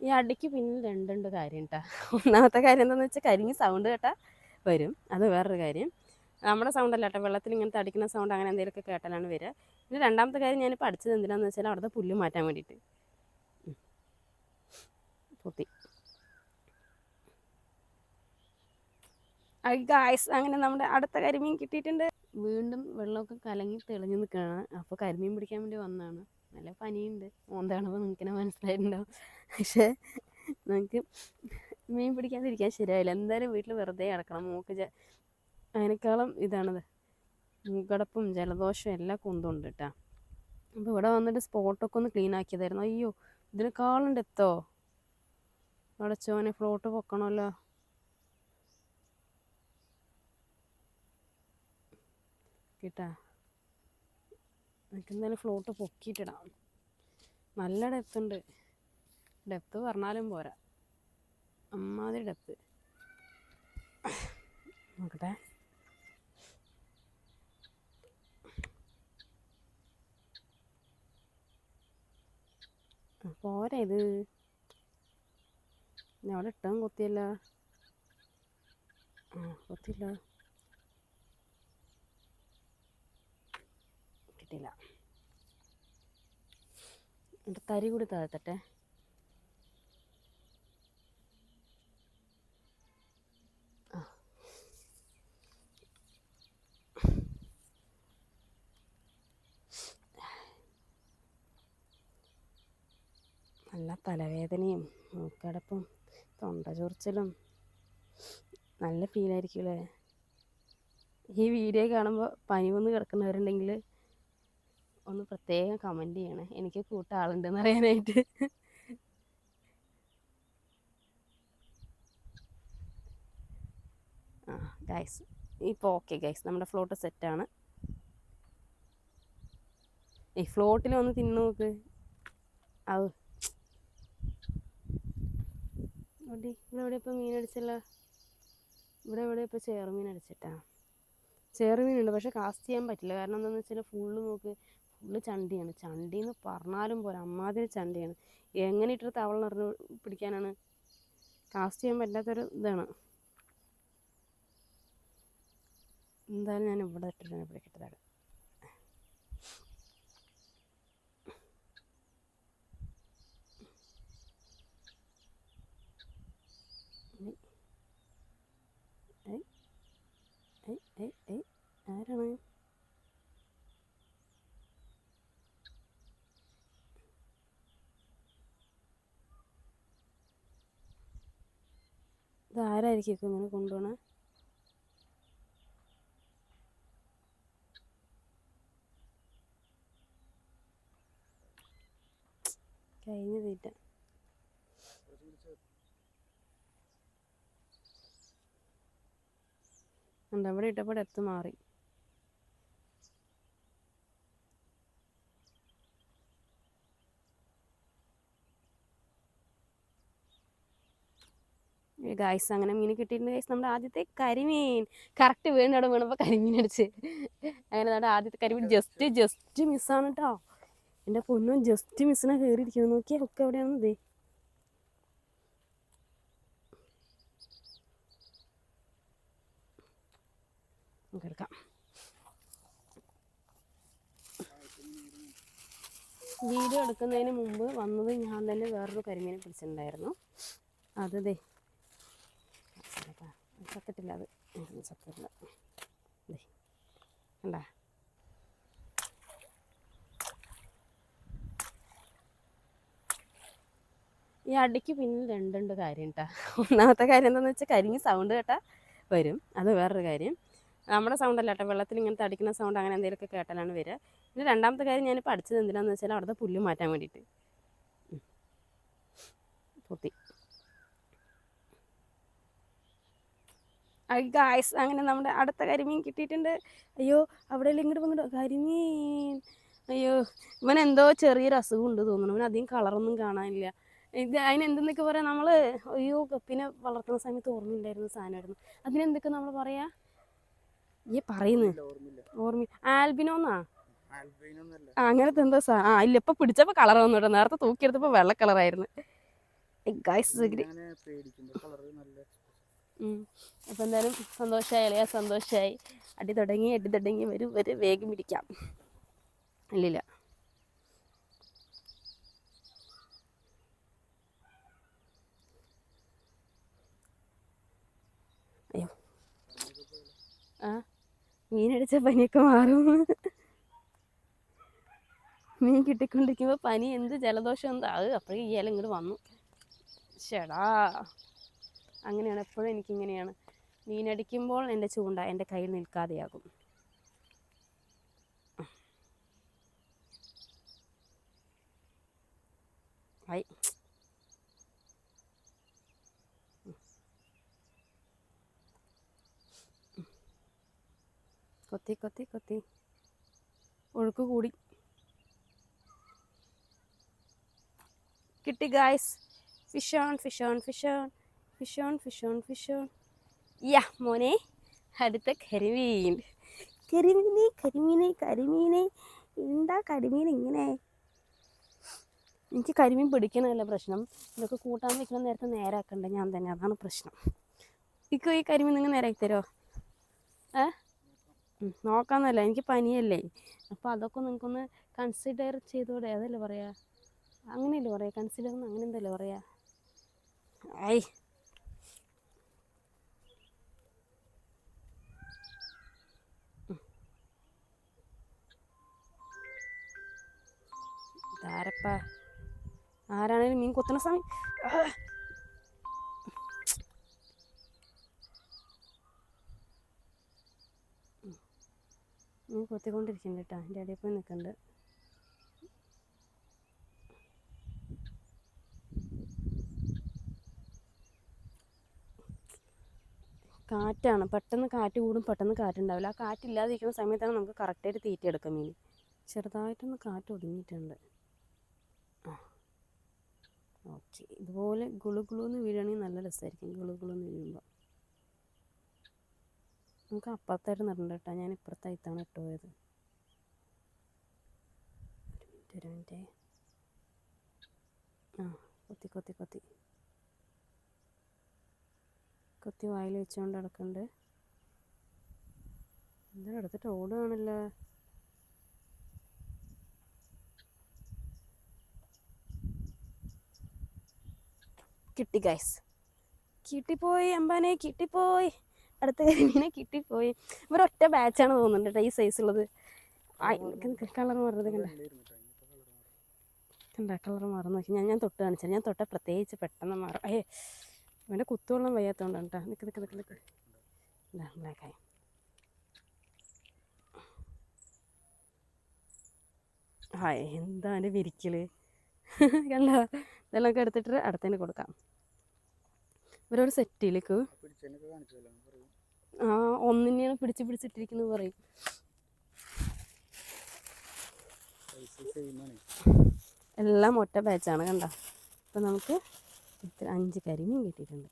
ഈ അടിക്ക് പിന്നിൽ രണ്ടുണ്ട് കാര്യം കേട്ടാ. ഒന്നാമത്തെ കാര്യം എന്താണെന്ന് വെച്ചാൽ കരിങ്ങി സൗണ്ട് കേട്ടാൽ വരും, അത് വേറൊരു കാര്യം. നമ്മുടെ സൗണ്ട് അല്ല കേട്ടോ, വെള്ളത്തിൽ ഇങ്ങനത്തെ അടിക്കുന്ന സൗണ്ട് അങ്ങനെ എന്തെങ്കിലുമൊക്കെ കേട്ടാലാണ് വരിക. പിന്നെ രണ്ടാമത്തെ കാര്യം ഞാനിപ്പോൾ അടിച്ചത് എന്തിനാണെന്ന് വെച്ചാൽ അവിടുത്തെ പുല്ല് മാറ്റാൻ വേണ്ടിയിട്ട്. പൊത്തി ഗായ്സ്, അങ്ങനെ നമ്മുടെ അടുത്ത കരിമീൻ കിട്ടിയിട്ടുണ്ട്. വീണ്ടും വെള്ളമൊക്കെ കലങ്ങി തെളിഞ്ഞ് നിൽക്കുകയാണ്. അപ്പോൾ കരിമീൻ പിടിക്കാൻ വേണ്ടി വന്നതാണ്. നല്ല പനിയുണ്ട്, മോന്താണപ്പോൾ നിങ്ങൾക്കെന്നെ മനസ്സിലായിട്ടുണ്ടാവും. പക്ഷേ നമുക്ക് മീൻ പിടിക്കാതിരിക്കാൻ ശരിയാവില്ല. എന്തായാലും വീട്ടിൽ വെറുതെ കിടക്കണം. അതിനേക്കാളും ഇതാണത്, മൂക്കടപ്പും ജലദോഷവും എല്ലാം കുന്തുണ്ട് കേട്ടോ. അപ്പോൾ ഇവിടെ വന്നിട്ട് സ്പോട്ടൊക്കെ ഒന്ന് ക്ലീൻ ആക്കിയതായിരുന്നു. അയ്യോ, ഇതിനേക്കാളും ഡെത്തോ അടച്ചോനെ, ഫ്ലോട്ട് പൊക്കണമല്ലോ. കേട്ടാ, എനിക്ക് എന്തായാലും ഫ്ലോട്ട് പൊക്കിയിട്ടിടാം. നല്ല ഡെപ്ത് ഉണ്ട്. ഡെപ്ത് പറഞ്ഞാലും പോരാ, അമ്മാതിരി ഡെപ്ത്. നോക്കട്ടെ. പോരാ, ഇത് ഞാൻ അവിടെ ഇട്ടാൻ കൊത്തിയല്ല. കൊത്തില്ല, കിട്ടിയില്ല. എൻ്റെ തരി കൂടി താഴ്ത്തട്ടെ. നല്ല തലവേദനയും മൂക്കടപ്പും തൊണ്ട ചൊറിച്ചിലും നല്ല ഫീലായിരിക്കുമല്ലേ. ഈ വീഡിയോ കാണുമ്പോൾ പനി വന്ന് കിടക്കുന്നവരുണ്ടെങ്കിൽ ഒന്ന് പ്രത്യേകം കമൻറ്റ് ചെയ്യണേ, എനിക്ക് കൂട്ടാളുണ്ടെന്ന് അറിയാനായിട്ട്. ഗൈസ്, ഇപ്പോൾ ഓക്കെ ഗൈസ്, നമ്മുടെ ഫ്ലോട്ട് സെറ്റാണ്. ഈ ഫ്ലോട്ടിൽ വന്ന് തിന്നു നോക്ക്. അത് ഇവിടെ ഇപ്പോൾ മീൻ അടിച്ചല്ലോ. ഇവിടെ ഇപ്പോൾ ചേറുമീൻ അടിച്ചിട്ടാ. ചേറുമീനുണ്ട്, പക്ഷെ കാസ്റ്റ് ചെയ്യാൻ പറ്റില്ല. കാരണം എന്താണെന്ന് വെച്ചാൽ ഫുള്ള് ചണ്ടിയാണ്. ചണ്ടി എന്ന് പറഞ്ഞാലും പോരാ, അമ്മാതിരി ചണ്ടിയാണ്. എങ്ങനെ ഇട്ടിട്ട് തവള നിറഞ്ഞ് പിടിക്കാനാണ്? കാസ്റ്റ് ചെയ്യാൻ പറ്റാത്തൊരു ഇതാണ്. എന്തായാലും ഞാൻ ഇവിടെ ഇട്ടിട്ടാണ് പിടിക്കട്ടതാണ്. ആരാണ്? ഇതാരായിരിക്കും ഇങ്ങനെ കൊണ്ടുപോകണേ? കഴിഞ്ഞ തീറ്റ. ഉണ്ട്, അവിടെ ഇട്ടപ്പോൾ ഡെപ്ത് മാറി. ഗൈസ്, അങ്ങനെ മീൻ കിട്ടിയിട്ടുണ്ട് ഗൈസ്. നമ്മുടെ ആദ്യത്തെ കരിമീൻ കറക്റ്റ് വീടിനവിടെ വീണപ്പോൾ കരിമീൻ അടിച്ച്. അങ്ങനെ നമ്മുടെ ആദ്യത്തെ കരിമീൻ ജസ്റ്റ് മിസ്സാണ് കേട്ടോ. എൻ്റെ പൊന്നും, ജസ്റ്റ് മിസ്സിനാണ് കയറിയിരിക്കുന്നത്. നോക്കിയാൽ ഒക്കെ എവിടെയാണ് ഇതേ. എടുക്കാം. വീഡിയോ എടുക്കുന്നതിന് മുമ്പ് വന്നത് ഞാൻ തന്നെ വേറൊരു കരിമീനെ പിടിച്ചിട്ടുണ്ടായിരുന്നു. അത് ദേ ചത്തിട്ടില്ല, അത് ചത്തിട്ടില്ല. ദേ കണ്ടാ, ഈ അടിക്ക് പിന്നിൽ രണ്ടുണ്ട് കാര്യം കേട്ടാ. ഒന്നാമത്തെ കാര്യം എന്താണെന്ന് വെച്ചാൽ കരിങ്ങി സൗണ്ട് കേട്ടാൽ വരും, അത് വേറൊരു കാര്യം. നമ്മുടെ സൗണ്ട് അല്ല കേട്ടോ, വെള്ളത്തിൽ ഇങ്ങനത്തെ അടിക്കുന്ന സൗണ്ട് അങ്ങനെ എന്തെങ്കിലുമൊക്കെ കേട്ടാലാണ് വരിക. പിന്നെ രണ്ടാമത്തെ കാര്യം ഞാനിപ്പോൾ അടിച്ചത് എന്തിനാണെന്ന് വെച്ചാൽ അവിടുത്തെ പുല്ല് മാറ്റാൻ വേണ്ടിയിട്ട്. പൊത്തി ഗായ്സ്, അങ്ങനെ നമ്മുടെ അടുത്ത കരിമീൻ കിട്ടിയിട്ടുണ്ട്. അയ്യോ, അവിടെ ഇങ്ങോട്ട് കരിമീൻ. അയ്യോ, ഇവനെന്തോ ചെറിയൊരു അസുഖം ഉണ്ട് തോന്നുന്നു. ഇവൻ അധികം കളറൊന്നും കാണാനില്ല. അതിനെന്തെന്നൊക്കെ പറയാം നമ്മൾ. അയ്യോ, കപ്പിനെ വളർത്തുന്ന സമയത്ത് ഓർമ്മയില്ലായിരുന്നു സാധനമായിരുന്നു. അതിനെന്തൊക്കെ നമ്മൾ പറയാ? ഈ പറയുന്നത് ഓർമ്മ ആൽബിനോന്നാ, അങ്ങനത്തെ എന്തോ ഇല്ല. ഇപ്പം പിടിച്ചപ്പോൾ കളർ വന്നു കേട്ടോ. നേരത്തെ തൂക്കിയെടുത്തപ്പോൾ വെള്ള കളറായിരുന്നു. അപ്പം എന്തായാലും സന്തോഷമായി അല്ലേ? സന്തോഷമായി. അടി തുടങ്ങി വരും വേഗം പിടിക്കാം. ഇല്ലില്ല, അയ്യോ ആ മീനടിച്ച പനിയൊക്കെ മാറും. മീൻ കിട്ടിക്കൊണ്ടിരിക്കുമ്പോൾ പനി എന്ത് ജലദോഷം എന്താ അപ്പോഴേ ഈ ഇല ഇങ്ങോട്ട് വന്നു. ചേടാ, അങ്ങനെയാണ് എപ്പോഴും എനിക്കിങ്ങനെയാണ്. മീനടിക്കുമ്പോൾ എൻ്റെ ചൂണ്ട എൻ്റെ കയ്യിൽ നിൽക്കാതെയാകും. ആയി കൊത്തി ഒഴുക്ക് കൂടി. കിട്ടി ഗായ്സ്. Fish on. യാ മോനെ, അടുത്ത കരിമീൻ. എന്താ കരിമീൻ ഇങ്ങനെ? എനിക്ക് കരിമീൻ പിടിക്കണമല്ല പ്രശ്നം, ഇതൊക്കെ കൂട്ടാൻ വെക്കുന്ന നേരത്തെ നേരാക്കണ്ടേ ഞാൻ തന്നെ, അതാണ് പ്രശ്നം. ഈ കരിമീൻ നിങ്ങൾ നേരാക്കി തരുമോ? നോക്കാമെന്നല്ല, എനിക്ക് പനിയല്ലേ, അപ്പോൾ അതൊക്കെ നിങ്ങൾക്കൊന്ന് കൺസിഡർ ചെയ്തുകൂടെ? അതല്ലേ പറയാ, അങ്ങനെയല്ലേ പറയാ, കൺസിഡർ എന്ന് അങ്ങനെ എന്തല്ലേ പറയാ? ഐ ആരപ്പാ, ആരാണേലും മീൻ കൊത്തുന്ന സമയം മീൻ കൊത്തിക്കൊണ്ടിരിക്കുന്നുണ്ട് കേട്ടോ. എൻ്റെ ഇടയിൽ പോയി നിൽക്കുന്നുണ്ട്. കാറ്റാണ്, പെട്ടെന്ന് കാറ്റ് കൂടും, പെട്ടെന്ന് കാറ്റുണ്ടാവില്ല. ആ കാറ്റില്ലാതിരിക്കുന്ന സമയത്താണ് നമുക്ക് കറക്റ്റായിട്ട് തീറ്റ എടുക്കാം മീൻ. ചെറുതായിട്ടൊന്ന് കാറ്റ് ഒതുങ്ങിയിട്ടുണ്ട്. ഓക്കെ, ഇതുപോലെ ഗുളുന്ന് വീഴുകയാണെങ്കിൽ നല്ല രസമായിരിക്കും. ഗുളുന്ന് വീഴുമ്പോൾ നമുക്ക് അപ്പുറത്തായിട്ട് നടണ്ട കേട്ടോ. ഞാൻ ഇപ്പുറത്തായിട്ടാണ് ഇട്ട് പോയത്. ഒരു മിനിറ്റ്. കൊത്തി വായിൽ വെച്ചുകൊണ്ട് കിടക്കുന്നുണ്ട്. എന്താ എടുത്തിട്ട് ഓടുകയാണല്ലോ. കിട്ടി ഗൈസ്, കിട്ടിപ്പോയി അമ്പാനെ, കിട്ടിപ്പോയി. അടുത്ത കരിമീനെ കിട്ടിപ്പോയി. ഇവരൊറ്റ ബാച്ചാണ് തോന്നുന്നുണ്ട് കേട്ടോ ഈ സൈസുള്ളത്. കളർ മാറുന്നത് കണ്ട കളർ മാറുന്ന നോക്കി. ഞാൻ തൊട്ട് കാണിച്ചാൽ, ഞാൻ തൊട്ട പ്രത്യേകിച്ച് പെട്ടെന്ന് മാറും. ഇവൻ്റെ കുത്തുവെള്ളം വയ്യാത്തതുകൊണ്ടാണ് കേട്ടോ. നിൽക്ക് ബ്ലാക്കായി. എന്താ എൻ്റെ വിരിക്കൽ കണ്ട. ഇതെല്ലാം എടുത്തിട്ട് അടുത്തതിന് കൊടുക്കാം. ഇവരൊരു സെറ്റിലേക്ക് ഒന്നിനെയാണ് പിടിച്ചിട്ടിരിക്കുന്നത് പറയും. എല്ലാം ഒറ്റ ബാച്ചാണ് കണ്ട. അപ്പം നമുക്ക് 5 കരിമീൻ കിട്ടിയിട്ടുണ്ട്.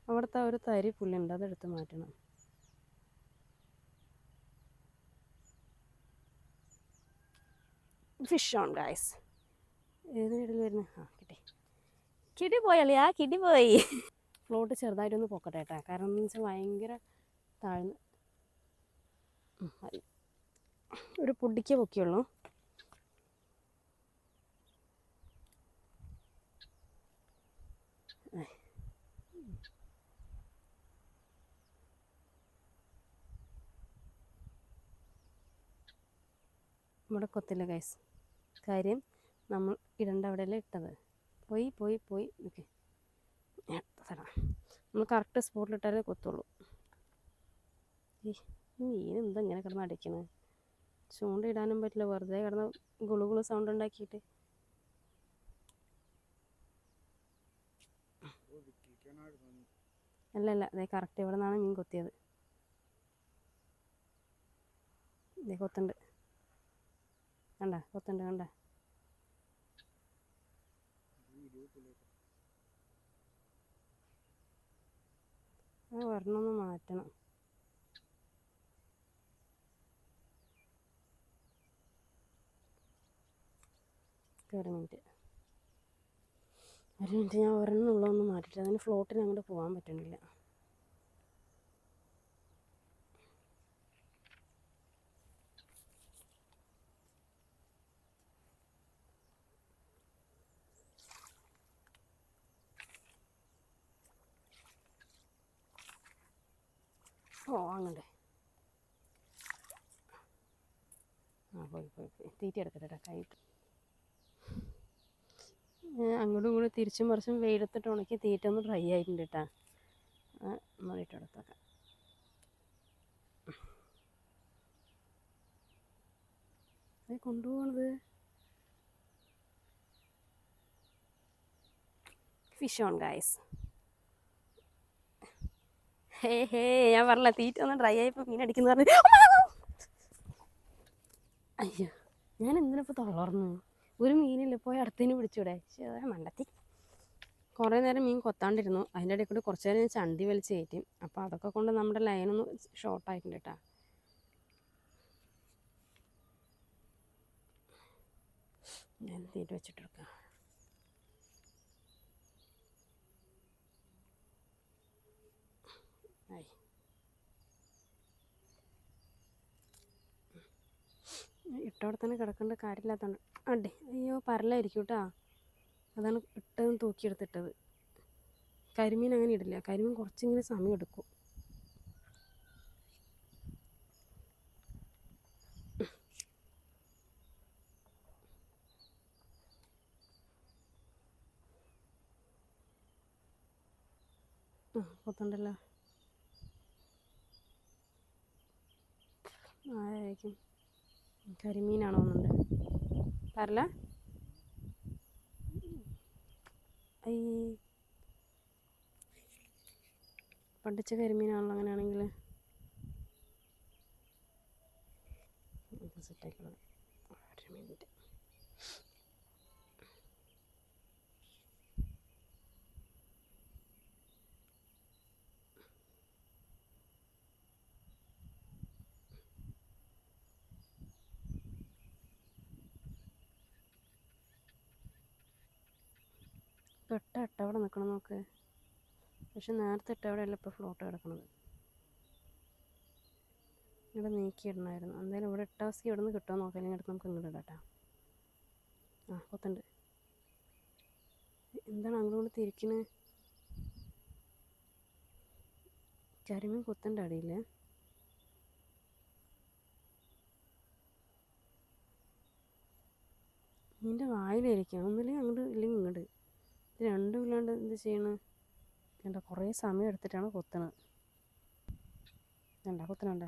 അവിടുത്തെ ഒരു തരി പുല്ലുണ്ട്, അതെടുത്ത് മാറ്റണം. Fish on guys. ഏതിനിടയിൽ വരുന്നു? കിട്ടി പോയല്ലേ? കിട്ടി പോയി. ഫ്ലോട്ട് ചെറുതായിട്ടൊന്ന് പൊക്കട്ടെ കേട്ടോ, കാരണം എന്ന് വെച്ചാൽ ഭയങ്കര താഴ്ന്ന് ഒരു പൊടിക്കേ പൊക്കിയുള്ളൂ. നമ്മുടെ കൊത്തില്ല ഗൈസ്. കാര്യം നമ്മൾ ഇടേണ്ട അവിടെയല്ലേ ഇട്ടത്. പോയി ഓക്കെ, നമ്മൾ കറക്റ്റ് സ്പോട്ടിലിട്ടാലേ കൊത്തുള്ളൂ. മീൻ എന്താ ഇങ്ങനെ കിടന്ന് അടിക്കുന്നത്? ചൂണ്ടയിടാനും പറ്റില്ല, വെറുതെ കിടന്ന് ഗുളുഗുളു സൗണ്ട് ഉണ്ടാക്കിയിട്ട്. അല്ല അതേ കറക്റ്റ് ഇവിടെ നിന്നാണ് മീൻ കൊത്തിയത്. ഇതേ കൊത്തുണ്ട്. കണ്ട കൊത്തുണ്ട് കണ്ട. ഒരെണ്ണമൊന്ന് മാറ്റണം. ഒരു മിനിറ്റ് ഞാൻ ഒരെണ്ണം ഉള്ളതൊന്ന് മാറ്റിയിട്ട് അതിന് ഫ്ലോട്ടിന് അങ്ങോട്ട് പോകാൻ പറ്റണില്ല. അങ്ങോട്ട് പോയി തീറ്റ എടുക്കട്ടെ കൈ. അങ്ങോട്ടും ഇങ്ങോട്ടും തിരിച്ചും മറിച്ചും വെയിലത്തിട്ട് ഉണക്കി തീറ്റ ഒന്ന് ഡ്രൈ ആയിട്ടുണ്ട് കേട്ടോ. നമ്മളിട്ട് എടുത്തേക്കാം. അത് കൊണ്ടുപോകണത് ഫിഷ് ഓൺ ഗൈസ്. ഞാൻ പറഞ്ഞില്ല തീറ്റ ഒന്ന് ഡ്രൈ ആയപ്പോൾ മീൻ അടിക്കുന്ന പറഞ്ഞു. അയ്യോ ഞാൻ എന്തിനിപ്പോൾ തളർന്നു. ഒരു മീനില്ല, പോയി അടുത്തതിന് പിടിച്ചൂടെ. മണ്ടത്തി. കുറേ നേരം മീൻ കൊത്താണ്ടിരുന്നു. അതിൻ്റെ ഇടയിൽ കൂടി കുറച്ച് നേരം ഞാൻ ചണ്ടി വലിച്ച് കയറ്റി. അപ്പോൾ അതൊക്കെ കൊണ്ട് നമ്മുടെ ലൈനൊന്ന് ഷോർട്ടായിട്ടുണ്ട് കേട്ടോ. ഞാൻ തീറ്റ വെച്ചിട്ടെടുക്കാം. ആയി ഇട്ടവിടെ തന്നെ കിടക്കേണ്ട കാര്യമില്ലാത്തതുകൊണ്ട് അടി. അയ്യോ പരലായിരിക്കും കേട്ടോ. അതാണ് ഇട്ടതും തൂക്കിയെടുത്തിട്ടത്. കരിമീൻ അങ്ങനെ ഇടില്ല. കരിമീൻ കുറച്ചിങ്ങനെ സമയം എടുക്കും. കൊത്തണ്ടല്ലോ. ആരായിരിക്കും? കരിമീനാണോ എന്നുണ്ട്. പരല പഠിച്ച കരിമീനാണല്ലോ. അങ്ങനെയാണെങ്കിൽ സെറ്റാക്കിയുള്ളത്. ഒരു മിനിറ്റ്. ഇട്ടവിടെ നിൽക്കണം നോക്ക്. പക്ഷെ നേരത്തെ ഇട്ടവിടെയല്ല ഇപ്പോൾ ഫ്ലോട്ട് കിടക്കണത്. ഇവിടെ നീക്കിയിടണമായിരുന്നു. എന്തായാലും ഇവിടെ ഇട്ടാസ്കി ഇവിടെ നിന്ന് കിട്ടുമോ നോക്കാം. അല്ലെങ്കിൽ അടുത്ത് നമുക്ക് ഇങ്ങോട്ട് ഇടാം. കൊത്തുണ്ട്. എന്താണ് അങ്ങോട്ട് തിരിക്കണേ? കരിമീൻ കൊത്തണ്ട അടിയിൽ. നിൻ്റെ വായിലിരിക്കണം. ഒന്നില്ലെങ്കിൽ അങ്ങോട്ട് ഇല്ലെങ്കിൽ ഇങ്ങോട്ട്. ഇത് രണ്ടും ഇല്ലാണ്ട് എന്ത് ചെയ്യണം? എന്താ കുറേ സമയം എടുത്തിട്ടാണ് കൊത്തണത്. എന്താ കൊത്തണണ്ട?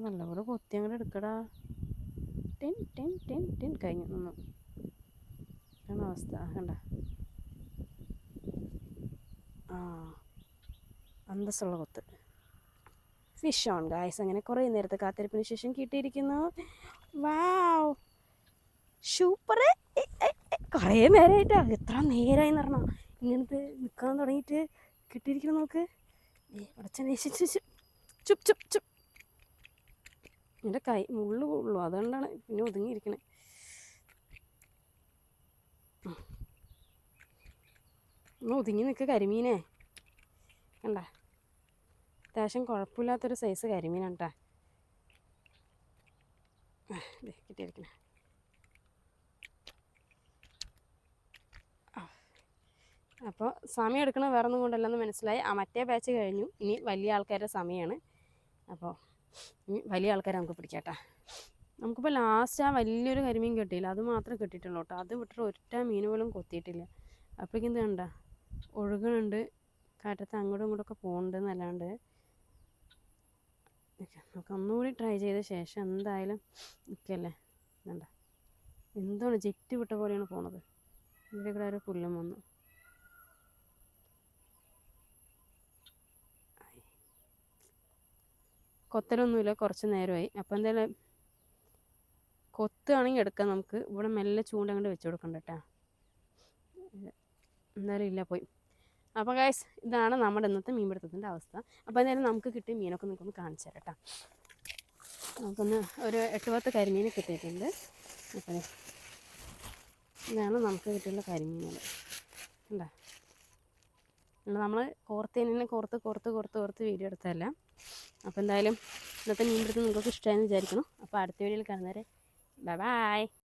നല്ലപോലെ കൊത്തി അങ്ങോട്ട് എടുക്കടാ. ടെൻ ടെൻ ടെൻ ടെൻ കഴിഞ്ഞു നിന്നു. ആണ് അവസ്ഥ. കണ്ട അന്തസ്സുള്ള കൊത്ത്. Fish on guys. അങ്ങനെ കുറേ നേരത്തെ കാത്തിരിപ്പിന് ശേഷം കിട്ടിയിരിക്കുന്നു. Wow super. കുറേ നേരമായിട്ടാ. എത്ര നേരമായി എന്ന് പറഞ്ഞാൽ ഇങ്ങനത്തെ നിൽക്കാൻ തുടങ്ങിയിട്ട് കിട്ടിയിരിക്കണം. നോക്ക്. അടച്ചനേഷിച്ച് ചുപ് ചുപ് ചുപ്. എൻ്റെ കൈ മുള്ളു ഉള്ളൂ, അതുകൊണ്ടാണ് പിന്നെ ഒതുങ്ങിയിരിക്കണേ. ഒന്ന് ഒതുങ്ങി നിൽക്കുക കരിമീനെ. കണ്ട അത്യാവശ്യം കുഴപ്പമില്ലാത്തൊരു സൈസ് കരിമീനാണ് കേട്ടോ. കിട്ടിയിരിക്കണേ. അപ്പോൾ സമയം എടുക്കണ വേറെ ഒന്നും കൊണ്ടല്ലെന്ന് മനസ്സിലായി. മറ്റേ ബാച്ച് കഴിഞ്ഞു. ഇനി വലിയ ആൾക്കാരുടെ സമയമാണ്. അപ്പോൾ ഇനി വലിയ ആൾക്കാരെ നമുക്ക് പിടിക്കാം കേട്ടോ. നമുക്കിപ്പോൾ ലാസ്റ്റ് വലിയൊരു കരിമീൻ കിട്ടിയില്ല. അത് മാത്രമേ കിട്ടിയിട്ടുള്ളൂ കേട്ടോ. അത് വിട്ടിട്ട് ഒറ്റ മീൻ പോലും കൊത്തിയിട്ടില്ല. അപ്പോഴേക്കും എന്ത് കണ്ട ഒഴുകുന്നുണ്ട്. കാറ്റത്ത് അങ്ങോട്ടും ഇങ്ങോട്ടൊക്കെ പോകുന്നുണ്ടെന്നല്ലാണ്ട്. നമുക്ക് ഒന്നുകൂടി ട്രൈ ചെയ്ത ശേഷം എന്തായാലും നിൽക്കല്ലേ. വേണ്ട എന്താണ് ജെറ്റ് വിട്ട പോലെയാണ് പോണത്. ഇതിൻ്റെ കൂടെ ഒരു പുല്ലും വന്നു. കൊത്തലൊന്നുമില്ല, കുറച്ച് നേരമായി. അപ്പോൾ എന്തായാലും കൊത്തുകയാണെങ്കിൽ എടുക്കാം നമുക്ക്. ഇവിടെ മെല്ലെ ചൂണ്ട അങ്ങോട്ട് വെച്ച് കൊടുക്കണ്ട കേട്ടോ. എന്തായാലും ഇല്ല, പോയി. അപ്പോൾ ഗൈസ്, ഇതാണ് നമ്മുടെ ഇന്നത്തെ മീൻപിടുത്തത്തിൻ്റെ അവസ്ഥ. അപ്പോൾ എന്തായാലും നമുക്ക് കിട്ടിയ മീനൊക്കെ നിങ്ങൾക്കൊന്ന് കാണിച്ചു തരാം കേട്ടോ. നമുക്കൊന്ന് ഒരു 8-10 കരിമീൻ കിട്ടിയിട്ടുണ്ട്. അപ്പോൾ ഇതാണ് നമുക്ക് കിട്ടിയുള്ള കരിമീനുകൾ. എന്താ നമ്മൾ കോർത്തേനെ കോർത്ത് വീഡിയോ എടുത്തതല്ല. അപ്പോൾ എന്തായാലും ഇന്നത്തെ മീൻപിടുത്തം നിങ്ങൾക്ക് ഇഷ്ടമായെന്ന് വിചാരിക്കണം. അപ്പോൾ അടുത്ത വീഡിയോയിൽ കാണുന്നവരെ ബൈ ബൈ.